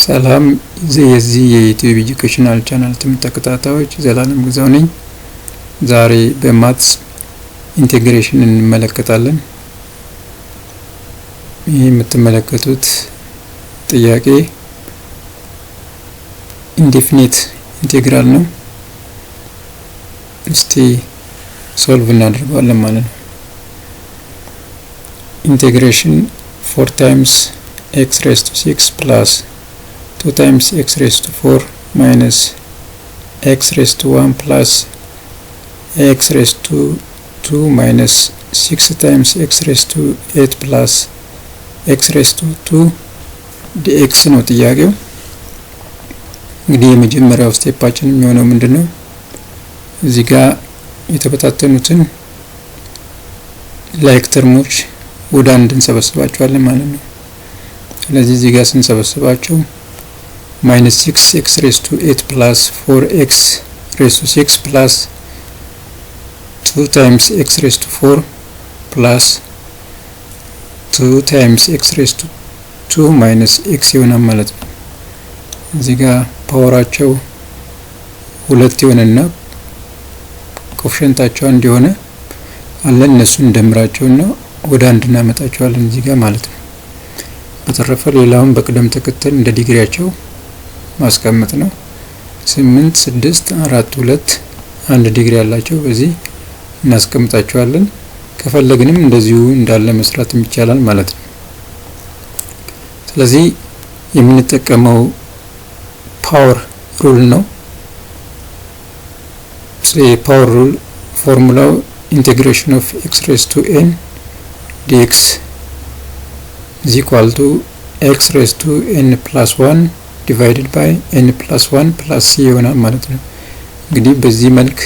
ሰላም የዚህ የዩቲዩብ ኤጁኬሽናል ቻናል ተከታታዮች ዘላለም ግዛው ነኝ። ዛሬ በማትስ ኢንቴግሬሽን እንመለከታለን። ይህ የምትመለከቱት ጥያቄ ኢንዴፊኒት ኢንቴግራል ነው። እስቲ ሶልቭ እናደርገዋለን ማለት ነው። ኢንቴግሬሽን 4 times x raised to 6 plus 2 times x raised to 4 minus x raised to 1 plus x raised to 2 minus 6 times x raised to 8 plus x raised to 2 dx ነው ጥያቄው። እንግዲህ የመጀመሪያው ስቴፓችን የሚሆነው ምንድነው? እዚህ ጋር የተበታተኑትን ላይክ ተርሞች ወደ አንድ እንሰበስባቸዋለን ማለት ነው። ስለዚህ እዚህ ጋር ስንሰበስባቸው -6x raised to 8 plus 4x raised to 6 plus 2 times x raised to 4 plus 2 times x raised to 2 minus x ይሆናል ማለት ነው። እዚህ ጋር ፓወራቸው ሁለት ይሆንና ኮኤፊሺየንታቸው አንድ የሆነ አለን እነሱን ደምራቸውና ወደ አንድ እናመጣቸዋለን እዚህ ጋር ማለት ነው። በተረፈ ሌላውን በቅደም ተከተል እንደ ዲግሪያቸው ማስቀመጥ ነው። 8 6 4 2 1 ዲግሪ ያላቸው በዚህ እናስቀምጣቸዋለን። ከፈለግንም እንደዚሁ እንዳለ መስራት ይቻላል ማለት ነው። ስለዚህ የምንጠቀመው ፓወር ሩል ነው። ፓወር ሩል ፎርሙላው ኢንቴግሬሽን ኦፍ x raised to n dx is equal to x raised to n plus 1 divided by n plus 1 plus c ይሆናል ማለት ነው። እንግዲህ በዚህ መልክ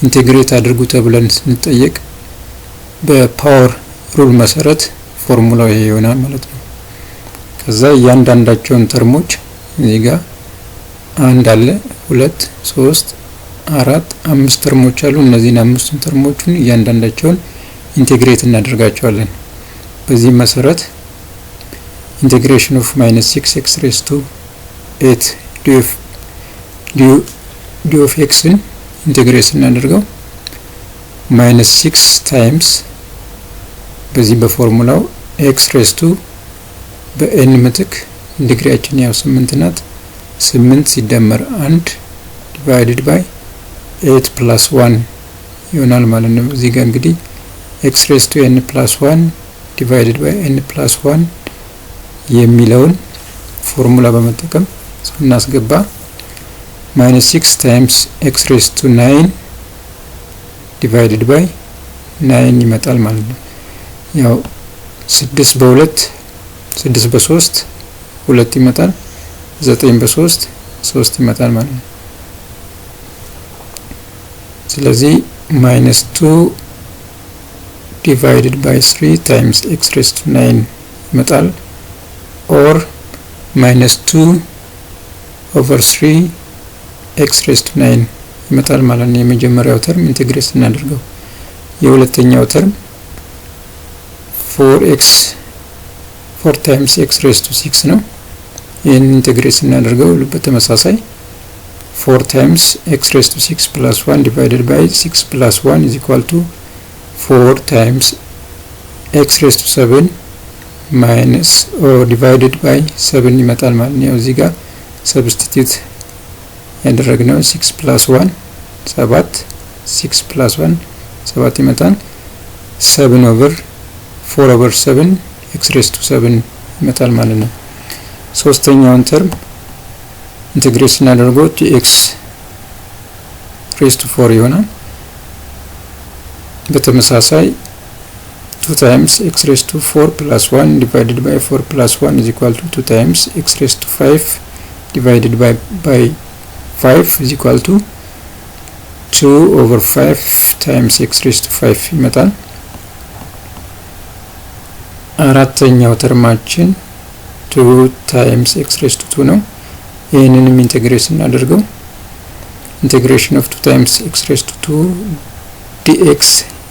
ኢንቴግሬት አድርጉ ተብለን ስንጠየቅ በፓወር ሩል መሰረት ፎርሙላው ይሄ ይሆናል ማለት ነው። ከዛ እያንዳንዳቸውን ተርሞች እዚህ ጋር አንድ አለ 2 3 4 5 ተርሞች አሉ። እነዚህን አምስቱን ተርሞችን እያንዳንዳቸውን ኢንቴግሬት እናደርጋቸዋለን። በዚህ መሰረት ኢንቴግሬሽን ኦፍ -6x raised to 8 d of x ን ኢንቴግሬት እናደርገው -6 times በዚህ በፎርሙላው x raised to በn ምትክ ዲግሪያችን ያው 8 ናት። 8 ሲደመር 1 divided by 8 plus 1 ይሆናል ማለት ነው። እዚህ ጋር እንግዲህ x raised to n plus 1 divided by n plus 1 የሚለውን ፎርሙላ በመጠቀም ስናስገባ -6 times x raised to 9 divided by 9 ይመጣል ማለት ነው። ያው 6 በ2 6 በ3 2 ይመጣል። 9 በ3 3 ይመጣል ማለት ነው። ስለዚህ -2 divided by 3 times x raised to 9 ይመጣል or -2 over 3 x raised to 9 ይመጣል ማለት ነው። የመጀመሪያው ተርም ኢንቴግሬት እናደርገው። የሁለተኛው ተርም 4 times x raised to 6 ነው። ይሄን ኢንቴግሬት እናደርገው በተመሳሳይ 4 times x raised to 6 plus 1 divided by 6 plus 1 is equal to 4 times x raised to 7 minus or divided by 7 ይመጣል ማለት ነው። እዚህ ጋር ሰብስቲቲዩት ያደረግነው 6 plus 1 7 6 plus 1 7 ይመጣል። 7 over 4 over 7 x raised to 7 ይመጣል ማለት ነው። ሶስተኛውን ተርም ኢንቴግሬት እናደርገው x raised to 4 ይሆናል። በተመሳሳይ 2 times x raised to 4 plus 1 divided by 4 plus 1 is equal to 2 times x raised to 5 divided by 5 is equal to 2 over 5 times x raised to 5 ይመጣል። አራተኛው ተርማችን 2 times x raised to 2 ነው። ይሄንንም ኢንቴግሬት እናደርገው integration of 2 times x raised to 2 dx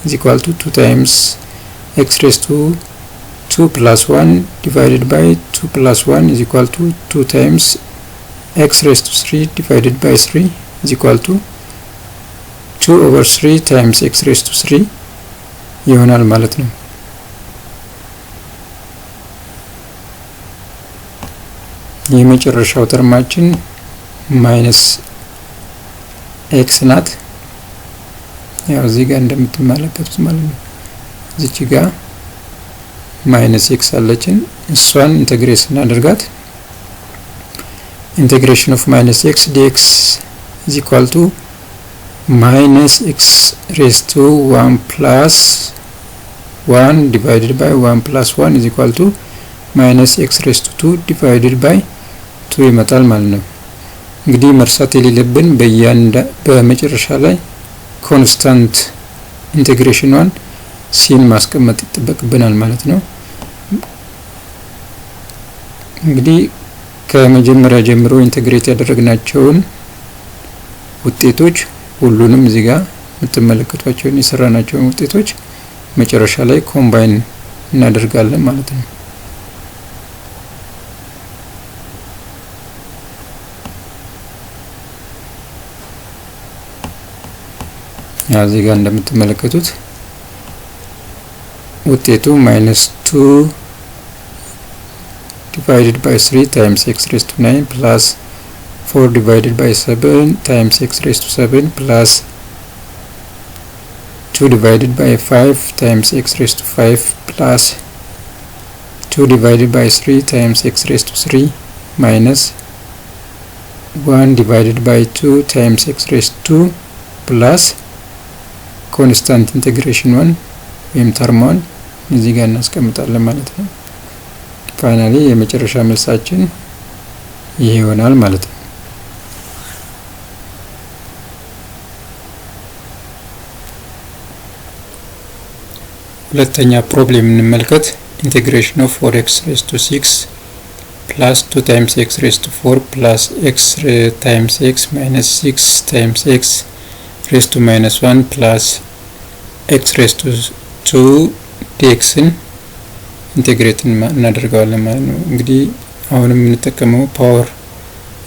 is equal to 2 times x raised to 2 plus 1 divided by 2 plus 1 is equal to 2 times x raised to 3 divided by 3 is equal to 2 over 3 times x raised to 3 ይሆናል ማለት ነው። የመጨረሻው ተርማችን ማይነስ ኤክስ ናት። ያው እዚህ ጋር እንደምትመለከቱት ማለት ነው። እዚች ጋር ማይነስ ኤክስ አለችን። እሷን ኢንተግሬት ስናደርጋት ኢንቴግሬሽን ኦፍ ማይነስ ኤክስ dx is equal to minus x raised to 1 plus 1 divided by 1 plus 1 is equal to minus x raised to 2 divided by 2 ይመጣል ማለት ነው። እንግዲህ መርሳት የሌለብን በመጨረሻ ላይ ኮንስታንት ኢንቴግሬሽኗን ሲን ማስቀመጥ ይጠበቅብናል ማለት ነው። እንግዲህ ከመጀመሪያ ጀምሮ ኢንቴግሬት ያደረግናቸውን ውጤቶች ሁሉንም እዚህ ጋር የምትመለከቷቸውን የሰራናቸውን ውጤቶች መጨረሻ ላይ ኮምባይን እናደርጋለን ማለት ነው። እዚህ ጋር እንደምትመለከቱት ውጤቱ -2 divided by 3 times x raised to 9 plus 4 divided by 7 times x raised to 7 plus 2 divided by 5 times x raised to 5 plus 2 divided by 3 times x raised to 3 minus 1 divided by 2 times x raised to 2 plus constant integration 1 ወይም ተርሟን እዚህ ጋር እናስቀምጣለን ማለት ነው። ፋይናሊ የመጨረሻ መልሳችን ይሄ ይሆናል ማለት ነው። ሁለተኛ ፕሮብሌም እንመልከት። ኢንቴግሬሽን ኦፍ 4x raised to 6 plus 2 times x raised to 4 plus x times x minus 6 times x raised to minus 1 plus x raised to 2 dx ን ኢንቴግሬት እናደርጋለን ማለት ነው። እንግዲህ አሁንም የምንጠቀመው ፓወር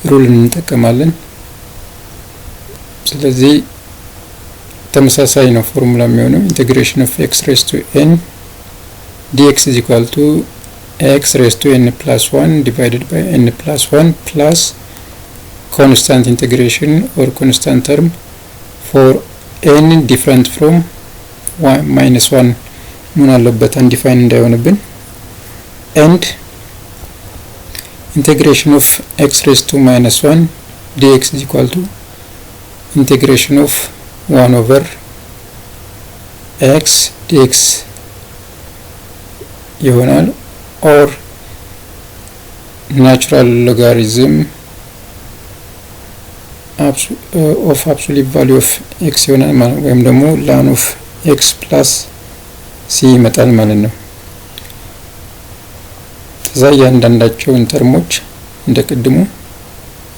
ሩል እንጠቀማለን። ስለዚህ ተመሳሳይ ነው ፎርሙላ የሚሆነው ኢንቴግሬሽን ኦፍ x raised to n dx is equal to x raised to n plus 1 divided by n plus 1 plus constant integration or constant term for n different from minus 1 ምን አለበት አንዲፋይን እንዳይሆንብን and integration of x raised to minus 1 dx is equal to integration of 1 over x dx ይሆናል or natural logarithm of absolute value of x ይሆናል ማለት ወይም ደግሞ ln of x plus c ይመጣል ማለት ነው። ከዛ ያንዳንዳቸውን ተርሞች እንደቀድሙ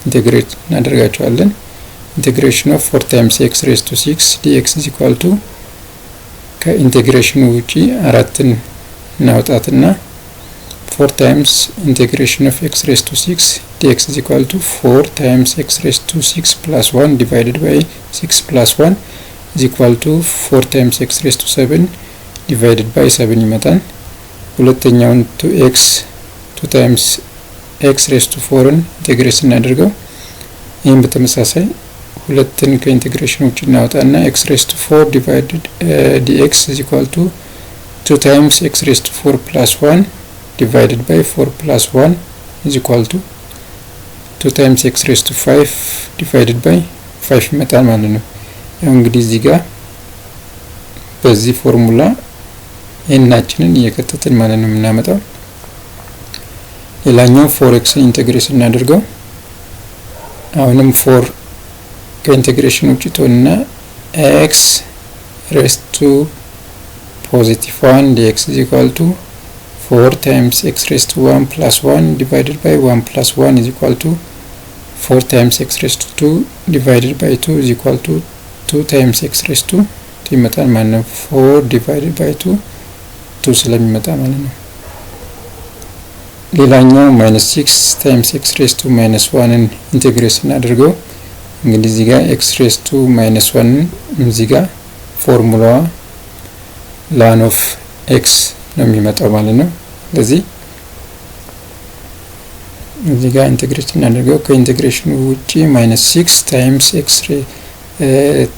ኢንቴግሬት እናደርጋቸዋለን። ኢንቴግሬሽን ኦፍ 4 times x raised to 6 dx is equal to ከኢንቴግሬሽኑ ውጪ አራትን እናውጣትና 4 times integration of x raised to 6 dx is equal to 4 times x raised to 6 plus 1 divided by 6 plus 1 is equal to 4 times x raised to 7 divided by 7 ይመጣል። ሁለተኛውን 2x 2 times x raised to 4 ን ኢንቴግሬት እናደርገው። ይሄን በተመሳሳይ ሁለትን ከኢንቴግሬሽን ውጪ እናውጣና x raised to 4 divided dx is equal to 2 times x raised to 4 plus 1 divided by 4 plus 1 is equal to 2 times x raised to 5 divided by 5 ይመጣል ማለት ነው። ያው እንግዲህ እዚህ ጋር በዚህ ፎርሙላ ኤናችንን እየከተትን ማለት ነው የምናመጣው። ሌላኛው 4x ኢንቴግሬት እናደርገው። አሁንም 4 ከኢንቴግሬሽን ውጪ ተውና x raised to positive 1 dx is equal to 4 times x raised to 1 plus 1 divided by 1 plus 1 is equal to 4 times x raised to 2 divided by 2 is equal to 2 times x raised to 2 ይመጣል ማለት ነው። 4 divided by 2 2 ስለሚመጣ ማለት ነው። ሌላኛው -6 ታይምስ x ሬዝ ቱ -1ን ኢንቴግሬት ስናደርገው እንግዲህ እዚህ ጋር x ሬዝ ቱ -1 እዚህ ጋር ፎርሙላዋ ln of x ነው የሚመጣው ማለት ነው። ስለዚህ እዚህ ጋር ኢንቴግሬት እናደርገው ከኢንቴግሬሽኑ ውጪ -6 ታይምስ x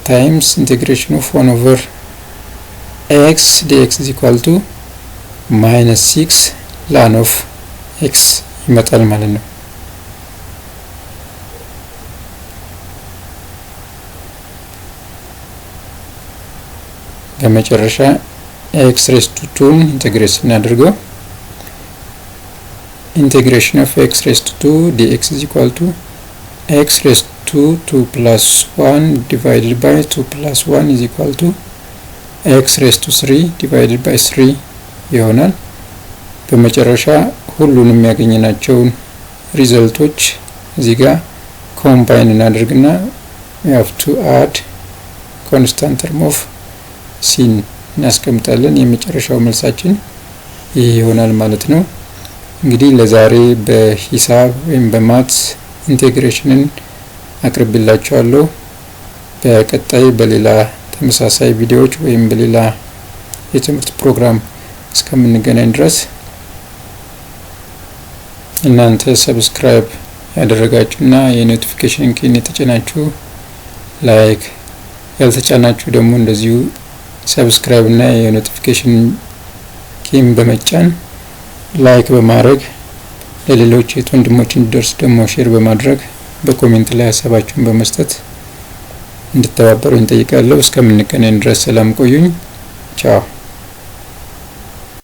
ታይምስ ኢንቴግሬሽን ኦፍ 1 ኦቨር x dx is equal to -6 ln of x ይመጣል ማለት ነው። በመጨረሻ x raised to 2 ኢንቴግሬት ስናደርገው integration of x raised to 2 dx is equal to x raised to 2 plus 1 divided by 2 plus 1 is equal to x raised to 3 divided by 3 ይሆናል። በመጨረሻ ሁሉንም ያገኘናቸውን ሪዘልቶች እዚህ ጋር ኮምባይን እናደርግና we have to add constant term of sin እናስቀምጣለን። የመጨረሻው መልሳችን ይሄ ይሆናል ማለት ነው። እንግዲህ ለዛሬ በሂሳብ ወይም በማትስ ኢንቴግሬሽንን አቅርብላችኋለሁ። በቀጣይ በሌላ ተመሳሳይ ቪዲዮዎች ወይም በሌላ የትምህርት ፕሮግራም እስከምንገናኝ ድረስ እናንተ ሰብስክራይብ ያደረጋችሁና የኖቲፊኬሽን ኪን የተጫናችሁ ላይክ ያልተጫናችሁ ደግሞ እንደዚሁ ሰብስክራይብ እና የኖቲፊኬሽን ኪን በመጫን ላይክ በማድረግ ለሌሎች ወንድሞች እንዲደርስ ደግሞ ሼር በማድረግ በኮሜንት ላይ ሀሳባችሁን በመስጠት እንድትተባበሩኝ ጠይቃለሁ። እስከምንገናኝ ድረስ ሰላም ቆዩኝ። ቻው።